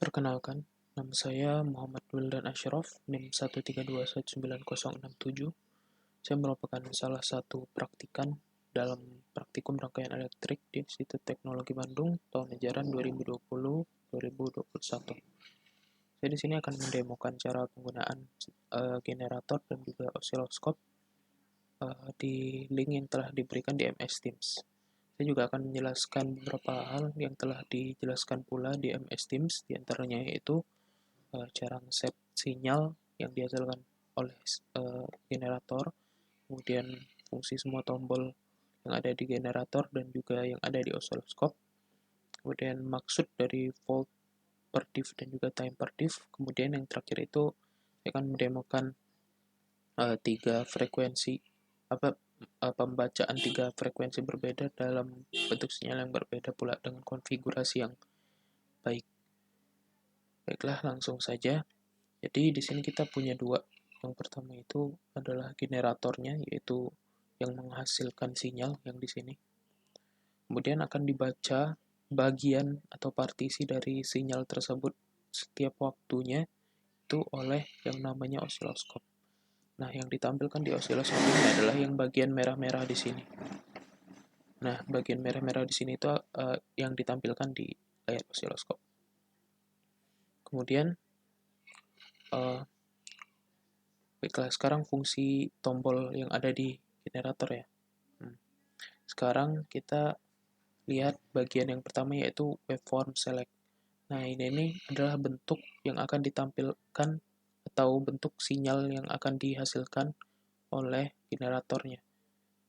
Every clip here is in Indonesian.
Perkenalkan, nama saya Muhammad Wildan Ashraf, NIM 1321967. Saya merupakan salah satu praktikan dalam praktikum rangkaian elektrik di Institut Teknologi Bandung tahun ajaran 2020-2021. Saya di sini akan mendemokan cara penggunaan generator dan juga osiloskop di link yang telah diberikan di MS Teams. Saya juga akan menjelaskan beberapa hal yang telah dijelaskan pula di MS Teams, diantaranya yaitu cara set sinyal yang dihasilkan oleh generator, kemudian fungsi semua tombol yang ada di generator dan juga yang ada di osiloskop, kemudian maksud dari volt per diff dan juga time per diff, kemudian yang terakhir itu saya akan mendemokan tiga frekuensi pembacaan tiga frekuensi berbeda dalam bentuk sinyal yang berbeda pula dengan konfigurasi yang baik. Baiklah, langsung saja. Jadi di sini kita punya dua. Yang pertama itu adalah generatornya, yaitu yang menghasilkan sinyal yang di sini. Kemudian akan dibaca bagian atau partisi dari sinyal tersebut setiap waktunya itu oleh yang namanya osiloskop. Nah, yang ditampilkan di osiloskop ini adalah yang bagian merah-merah di sini. Nah, bagian merah-merah di sini itu yang ditampilkan di layar osiloskop. Kemudian baiklah, sekarang fungsi tombol yang ada di generator ya. Sekarang kita lihat bagian yang pertama yaitu waveform select. Nah, ini adalah bentuk yang akan ditampilkan atau bentuk sinyal yang akan dihasilkan oleh generatornya.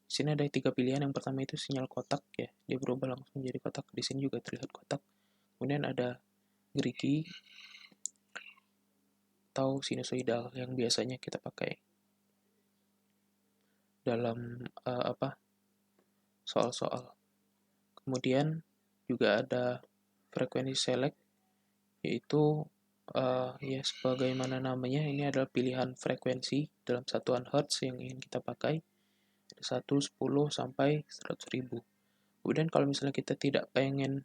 Di sini ada tiga pilihan. Yang pertama itu sinyal kotak ya, dia berubah langsung menjadi kotak. Di sini juga terlihat kotak. Kemudian ada gerigi atau sinusoidal yang biasanya kita pakai dalam soal-soal. Kemudian juga ada frekuensi select, yaitu ya sebagaimana namanya, ini adalah pilihan frekuensi dalam satuan hertz yang ingin kita pakai. 1, 10, sampai 100.000. Kemudian kalau misalnya kita tidak pengen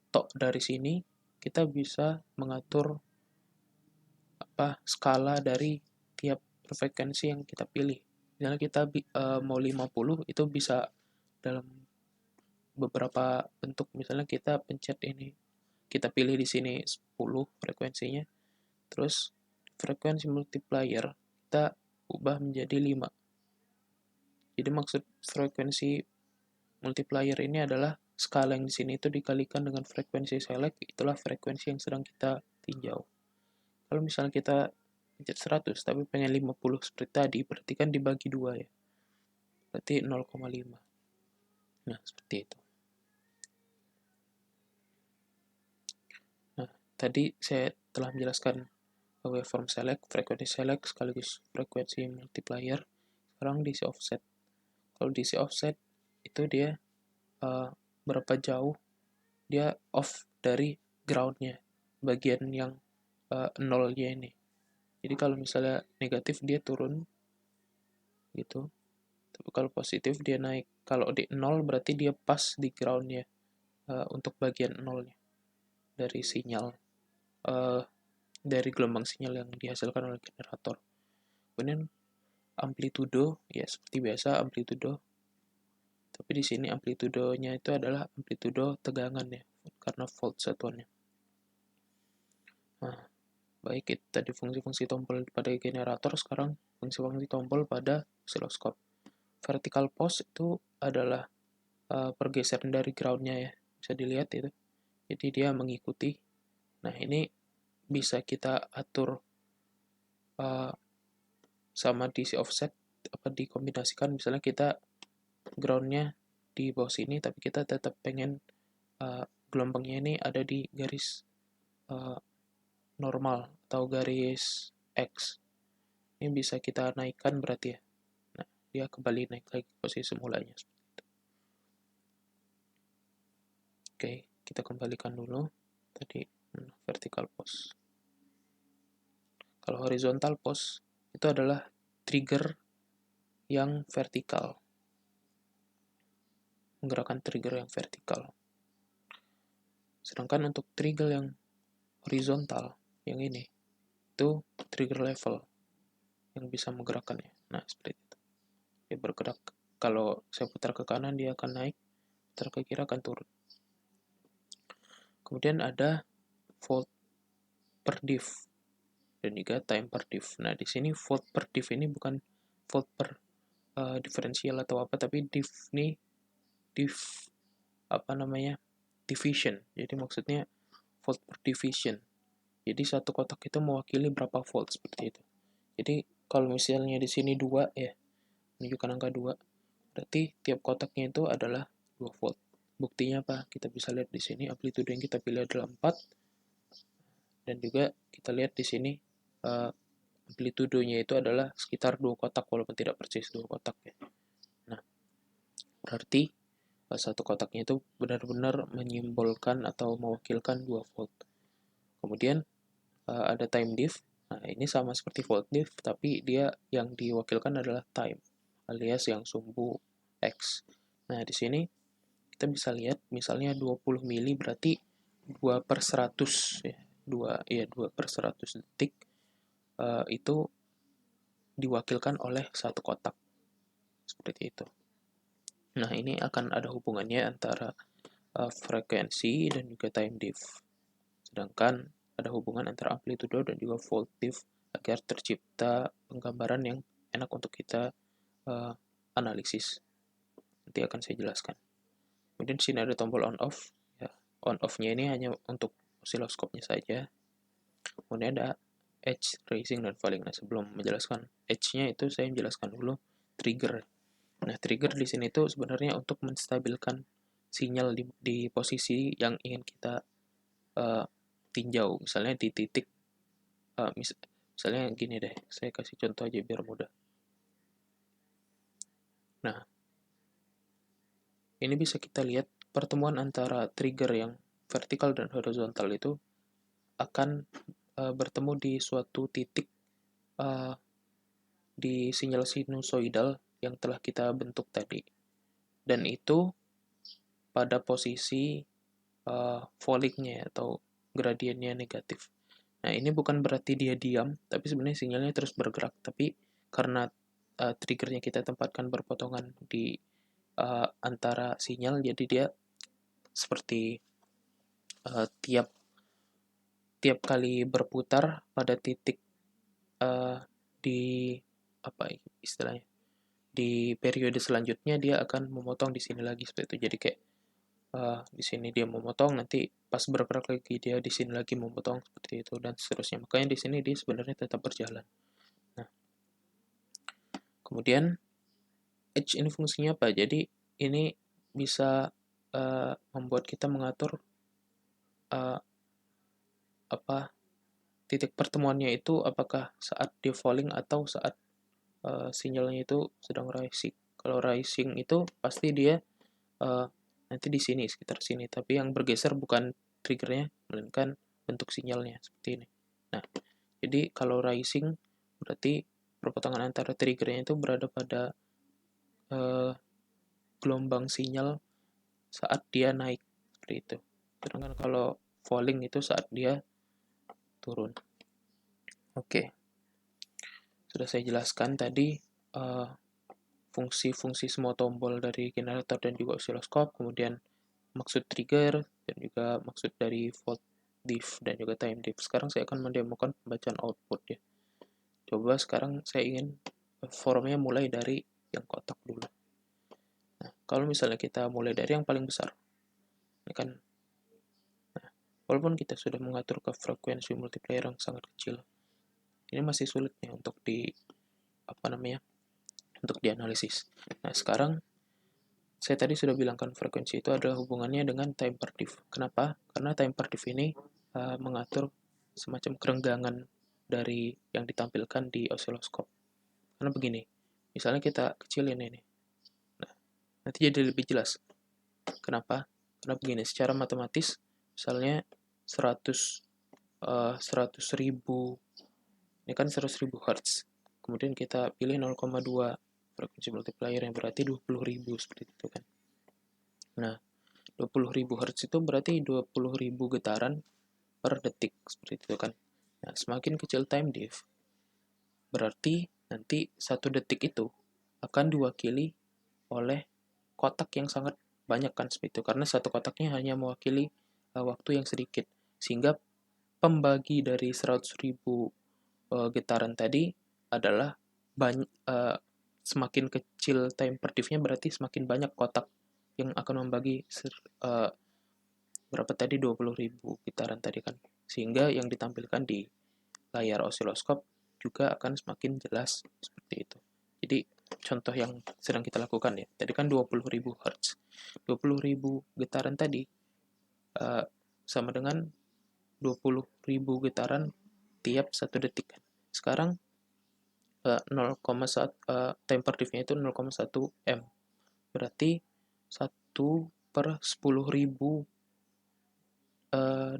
tok dari sini, kita bisa mengatur skala dari tiap frekuensi yang kita pilih. Misalnya kita mau 50, itu bisa dalam beberapa bentuk. Misalnya kita pencet ini, kita pilih di sini 10 frekuensinya, terus frekuensi multiplier kita ubah menjadi 5. Jadi maksud frekuensi multiplier ini adalah skala yang di sini itu dikalikan dengan frekuensi select, itulah frekuensi yang sedang kita tinjau. Kalau misalnya kita pencet 100 tapi pengen 50 seperti tadi, berarti kan dibagi 2 ya. Berarti 0,5. Nah, seperti itu. Nah, tadi saya telah menjelaskan waveform select, frekuensi select sekaligus frekuensi multiplier. Sekarang diisi offset. Kalau diisi offset itu dia berapa jauh dia off dari groundnya, bagian yang nolnya ini. Jadi kalau misalnya negatif dia turun gitu, tapi kalau positif dia naik. Kalau di 0 berarti dia pas di groundnya untuk bagian nolnya dari sinyal, dari gelombang sinyal yang dihasilkan oleh generator. Kemudian amplitudo, ya seperti biasa amplitudo, tapi di sini amplitudonya itu adalah amplitudo tegangan ya, karena volt satuannya. Nah, baik, itu tadi fungsi-fungsi tombol pada generator. Sekarang fungsi-fungsi tombol pada osiloskop. Vertical pose itu adalah pergeseran dari groundnya ya, bisa dilihat itu. Jadi dia mengikuti. Nah, ini bisa kita atur sama DC offset, dikombinasikan. Misalnya kita groundnya di bawah sini, tapi kita tetap pengen gelombangnya ini ada di garis normal atau garis X. Ini bisa kita naikkan berarti ya. Nah, dia kembali naik lagi posisi semulanya. Oke, kita kembalikan dulu tadi vertical pose. Kalau horizontal pose itu adalah trigger yang vertikal. Menggerakkan trigger yang vertikal. Sedangkan untuk trigger yang horizontal, yang ini, itu trigger level yang bisa menggerakkannya. Nah, seperti itu. Dia bergerak. Kalau saya putar ke kanan, dia akan naik, putar ke kiri akan turun. Kemudian ada volt per diff dan juga time per diff. Nah, di sini volt per diff ini bukan volt per diferensial atau apa, tapi diff ini diff apa namanya, division. Jadi maksudnya volt per division. Jadi satu kotak itu mewakili berapa volt seperti itu. Jadi kalau misalnya di sini 2 ya, menunjukkan angka 2, berarti tiap kotaknya itu adalah 2 volt. Buktinya apa? Kita bisa lihat di sini amplitude yang kita pilih adalah 4, dan juga kita lihat di sini amplitudenya itu adalah sekitar 2 kotak walaupun tidak persis 2 kotak ya. Nah, berarti satu kotaknya itu benar-benar menyimbolkan atau mewakilkan 2 volt. Kemudian ada time diff. Nah, ini sama seperti volt diff, tapi dia yang diwakilkan adalah time, alias yang sumbu X. Nah, di sini kita bisa lihat, misalnya 20 mili berarti 2 per 100, ya. 2 per 100 detik itu diwakilkan oleh satu kotak. Seperti itu. Nah, ini akan ada hubungannya antara frekuensi dan juga time diff. Sedangkan ada hubungan antara amplitudo dan juga volt diff agar tercipta penggambaran yang enak untuk kita analisis. Nanti akan saya jelaskan. Kemudian di sini ada tombol on off. Ya, on off-nya ini hanya untuk osiloskopnya saja. Kemudian ada edge, raising, dan falling. Nah, sebelum menjelaskan edge-nya itu saya menjelaskan dulu trigger. Nah, trigger di sini itu sebenarnya untuk menstabilkan sinyal di posisi yang ingin kita tinjau. Misalnya di titik, misalnya gini deh, saya kasih contoh aja biar mudah. Nah, ini bisa kita lihat pertemuan antara trigger yang vertikal dan horizontal itu akan bertemu di suatu titik di sinyal sinusoidal yang telah kita bentuk tadi. Dan itu pada posisi fallingnya atau gradiennya negatif. Nah, ini bukan berarti dia diam, tapi sebenarnya sinyalnya terus bergerak. Tapi karena triggernya kita tempatkan berpotongan di antara sinyal, jadi dia seperti tiap kali berputar pada titik di apa istilahnya, di periode selanjutnya dia akan memotong di sini lagi seperti itu. Jadi kayak di sini dia memotong, nanti pas bergerak lagi dia di sini lagi memotong seperti itu dan seterusnya. Makanya di sini dia sebenarnya tetap berjalan. Nah, kemudian edge ini fungsinya apa? Jadi ini bisa membuat kita mengatur titik pertemuannya itu apakah saat dia falling atau saat sinyalnya itu sedang rising. Kalau rising itu pasti dia nanti di sini, sekitar sini. Tapi yang bergeser bukan triggernya, melainkan bentuk sinyalnya, seperti ini. Nah, jadi kalau rising, berarti perpotongan antara triggernya itu berada pada gelombang sinyal saat dia naik, seperti itu. Sedangkan kalau falling itu saat dia turun. Oke. Sudah saya jelaskan tadi fungsi-fungsi semua tombol dari generator dan juga osiloskop, kemudian maksud trigger, dan juga maksud dari volt diff dan juga time diff. Sekarang saya akan mendemokan pembacaan output ya. Coba sekarang saya ingin formnya mulai dari yang kotak dulu. Nah, kalau misalnya kita mulai dari yang paling besar, ini kan, nah, walaupun kita sudah mengatur ke frekuensi multiplier yang sangat kecil, ini masih sulit nih untuk untuk dianalisis. Nah, sekarang saya tadi sudah bilangkan frekuensi itu adalah hubungannya dengan time per diff. Kenapa? Karena time per diff ini mengatur semacam kerenggangan dari yang ditampilkan di osiloskop. Karena begini, misalnya kita kecilin ini. Nah, nanti jadi lebih jelas. Kenapa? Karena begini, secara matematis, misalnya 100 ribu, ini kan 100.000 Hz. Kemudian kita pilih 0,2 frekuensi multiplier yang berarti 20.000 seperti itu kan. Nah, 20.000 Hz itu berarti 20.000 getaran per detik, seperti itu kan. Nah, semakin kecil time diff, berarti nanti 1 detik itu akan diwakili oleh kotak yang sangat banyak kan, seperti itu. Karena satu kotaknya hanya mewakili waktu yang sedikit. Sehingga pembagi dari 100.000 getaran tadi adalah semakin kecil time per diff-nya, berarti semakin banyak kotak yang akan membagi berapa tadi, 20.000 getaran tadi kan. Sehingga yang ditampilkan di layar osiloskop juga akan semakin jelas seperti itu. Jadi contoh yang sedang kita lakukan ya, tadi kan 20.000 Hz. 20.000 getaran tadi sama dengan 20.000 getaran tiap 1 detik kan. Sekarang 0,1 temper diff-nya itu 0,1 M. Berarti 1/10.000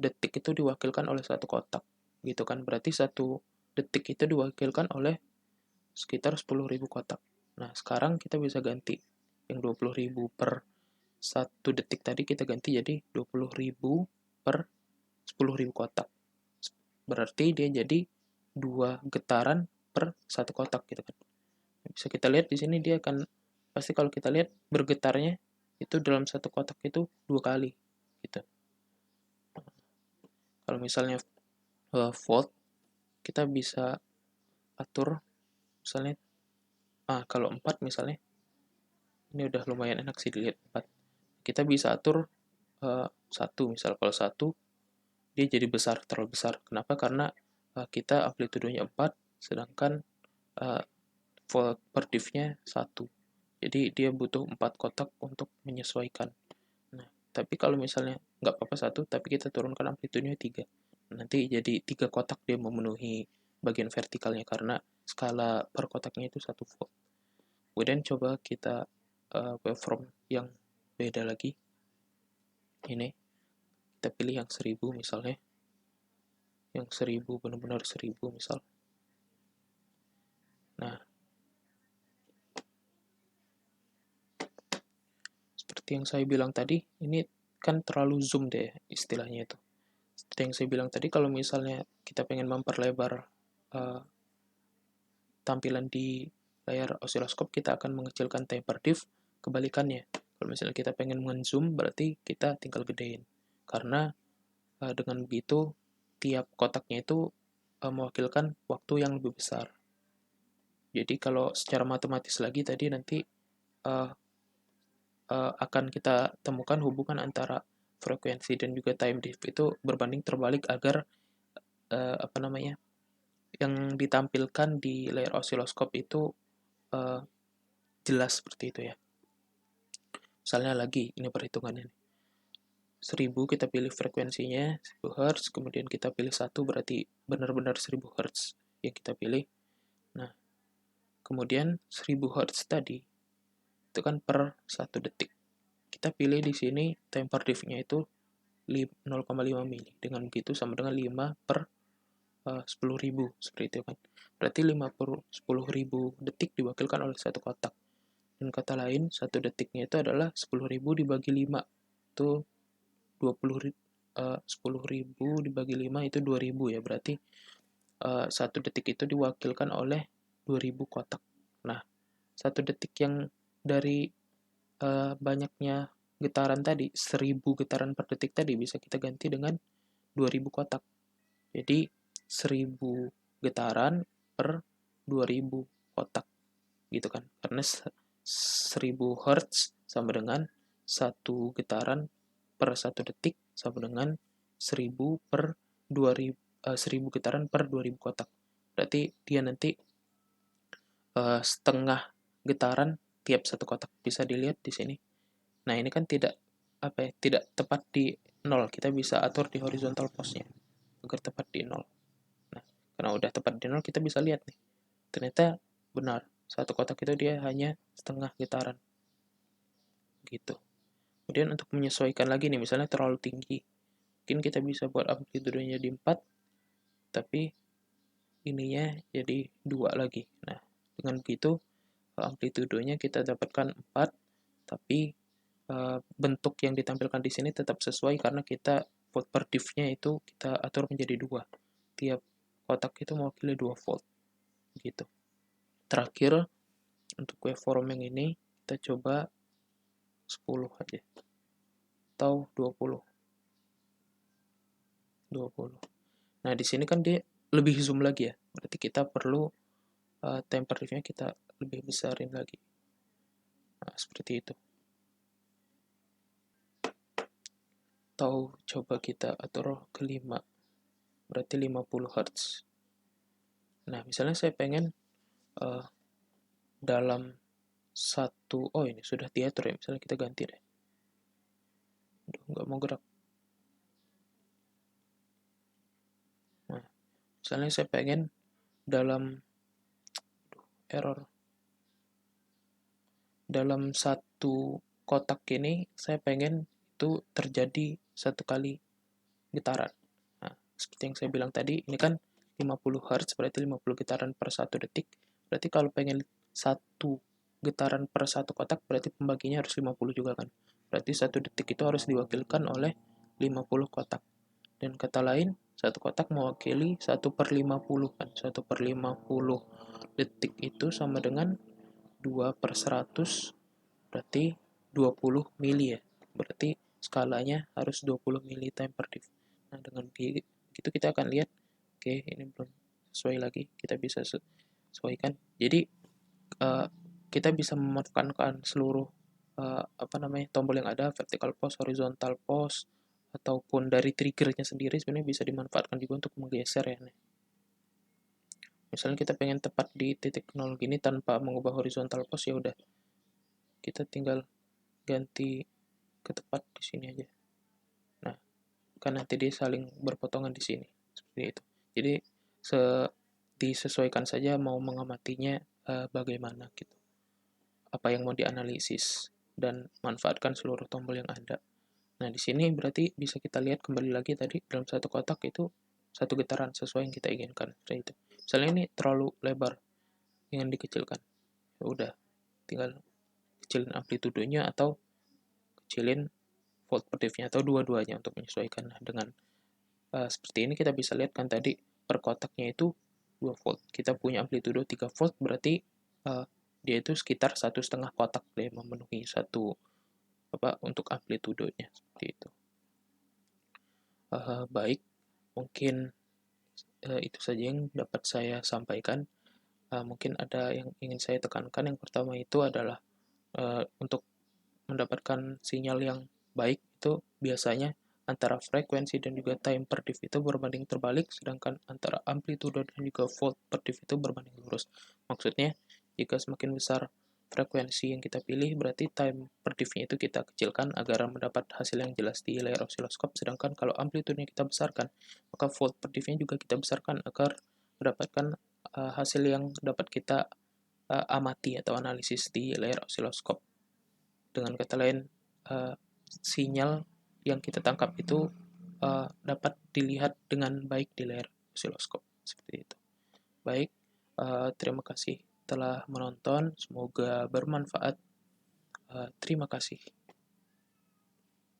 detik itu diwakilkan oleh satu kotak, gitu kan. Berarti 1 detik itu diwakilkan oleh sekitar 10.000 kotak. Nah, sekarang kita bisa ganti yang 20.000 per 1 detik tadi, kita ganti jadi 20.000 per 10.000 kotak. Berarti dia jadi 2 getaran per 1 kotak gitu kan. Bisa kita lihat di sini dia akan, pasti kalau kita lihat bergetarnya itu dalam 1 kotak itu 2 kali gitu. Kalau misalnya volt, kita bisa atur misalnya kalau 4 misalnya, ini udah lumayan enak sih dilihat 4. Kita bisa atur 1, misal kalau 1 dia jadi besar, terlalu besar. Kenapa? Karena kita amplitudenya 4, sedangkan volt per diff-nya 1. Jadi dia butuh 4 kotak untuk menyesuaikan. Nah, tapi kalau misalnya nggak apa-apa 1, tapi kita turunkan amplitudenya 3. Nanti jadi 3 kotak dia memenuhi bagian vertikalnya, karena skala per kotaknya itu 1 volt. Kemudian coba kita waveform yang beda lagi. Ini, kita pilih yang 1000 misalnya. Yang 1000, benar-benar 1000 misal. Nah, seperti yang saya bilang tadi, ini kan terlalu zoom deh istilahnya itu. Seperti yang saya bilang tadi, kalau misalnya kita pengen memperlebar tampilan di layar osiloskop, kita akan mengecilkan temper diff. Kebalikannya, kalau misalnya kita pengen men-zoom, berarti kita tinggal gedein. Karena dengan begitu, tiap kotaknya itu mewakilkan waktu yang lebih besar. Jadi kalau secara matematis lagi tadi nanti akan kita temukan hubungan antara frekuensi dan juga time diff itu berbanding terbalik, agar yang ditampilkan di layar osiloskop itu jelas seperti itu ya. Misalnya lagi, ini perhitungannya. 1000 kita pilih frekuensinya 1000 Hz, kemudian kita pilih 1, berarti benar-benar 1000 Hz yang kita pilih. Nah, kemudian 1000 Hz tadi itu kan per 1 detik. Kita pilih di sini temper diff-nya itu 0,5 mili. Dengan begitu sama dengan 5 per 10.000, seperti itu kan. Berarti 5 per 10.000 detik diwakilkan oleh satu kotak. Dan kata lain, 1 detiknya itu adalah 10.000 dibagi 5. Itu 10.000 dibagi 5 itu 2.000 ya. Berarti 1 detik itu diwakilkan oleh 2.000 kotak. Nah, 1 detik yang dari banyaknya getaran tadi, 1000 getaran per detik tadi, bisa kita ganti dengan 2.000 kotak. Jadi 1000 getaran per 2.000 kotak gitu kan. Karena 1000 Hz sama dengan 1 getaran per 1 detik sama dengan 1000 per 2000 1000 getaran per 2000 kotak. Berarti dia nanti setengah getaran tiap 1 kotak. Bisa dilihat di sini. Nah, ini kan tidak tepat di 0. Kita bisa atur di horizontal pose-nya agar tepat di 0. Nah, karena udah tepat di 0, kita bisa lihat nih. Ternyata benar, 1 kotak itu dia hanya setengah getaran. Gitu. Kemudian untuk menyesuaikan lagi nih, misalnya terlalu tinggi. Mungkin kita bisa buat amplitudenya di 4, tapi ininya jadi 2 lagi. Nah, dengan begitu amplitudenya kita dapatkan 4, tapi bentuk yang ditampilkan di sini tetap sesuai karena kita volt per diff-nya itu kita atur menjadi 2. Tiap kotak itu mewakili 2 volt gitu. Terakhir untuk waveform yang ini kita coba 10 aja atau 20. Nah, di sini kan dia lebih zoom lagi ya. Berarti kita perlu time per diff-nya kita lebih besarin lagi. Nah, seperti itu. Atau coba kita atur ke 5. Berarti 50 Hz. Nah, misalnya saya pengen dalam satu, oh ini sudah diatur ya, misalnya kita ganti deh. Aduh, nggak mau gerak. Nah, misalnya saya pengen dalam, error. Dalam satu kotak ini, saya pengen itu terjadi satu kali getaran. Nah, seperti yang saya bilang tadi, ini kan 50 Hz, berarti 50 getaran per 1 detik. Berarti kalau pengen satu getaran per satu kotak, berarti pembaginya harus 50 juga kan. Berarti satu detik itu harus diwakilkan oleh 50 kotak. Dan kata lain, satu kotak mewakili 1 per 50 kan. 1 per 50 detik itu sama dengan 2 per 100, berarti 20 mili ya. Berarti skalanya harus 20 mili time per diff. Nah, dengan begitu kita akan lihat, oke, ini belum sesuai lagi, kita bisa sesuaikan. Jadi kita bisa memanfaatkan seluruh tombol yang ada, vertical pause, horizontal pause, ataupun dari triggernya sendiri sebenarnya bisa dimanfaatkan juga untuk menggeser ya. Misalnya kita pengen tepat di titik 0 gini tanpa mengubah horizontal pause, ya udah kita tinggal ganti ke tepat di sini aja. Nah, kan nanti dia saling berpotongan di sini seperti itu. Jadi disesuaikan saja mau mengamatinya bagaimana gitu. Apa yang mau dianalisis dan manfaatkan seluruh tombol yang ada. Nah, di sini berarti bisa kita lihat kembali lagi tadi dalam satu kotak itu satu getaran sesuai yang kita inginkan. Seperti itu. Misalnya ini terlalu lebar, ingin dikecilkan. Ya udah, tinggal kecilin amplitudenya atau kecilin volt per diff-nya atau dua-duanya untuk menyesuaikan. Nah, dengan seperti ini kita bisa lihat kan tadi per kotaknya itu 2 volt. Kita punya amplitudo 3 volt, berarti dia itu sekitar 1,5 kotak deh memenuhi satu untuk amplitudonya seperti itu. Baik, mungkin itu saja yang dapat saya sampaikan. Mungkin ada yang ingin saya tekankan. Yang pertama itu adalah untuk mendapatkan sinyal yang baik itu biasanya antara frekuensi dan juga time per diff itu berbanding terbalik, sedangkan antara amplitudo dan juga volt per diff itu berbanding lurus. Maksudnya, jika semakin besar frekuensi yang kita pilih, berarti time per diff-nya itu kita kecilkan agar mendapat hasil yang jelas di layar osiloskop, sedangkan kalau amplitudenya kita besarkan, maka volt per diff-nya juga kita besarkan agar mendapatkan hasil yang dapat kita amati atau analisis di layar osiloskop. Dengan kata lain, sinyal yang kita tangkap itu dapat dilihat dengan baik di layar osiloskop. Seperti itu. Baik, terima kasih telah menonton. Semoga bermanfaat. Terima kasih.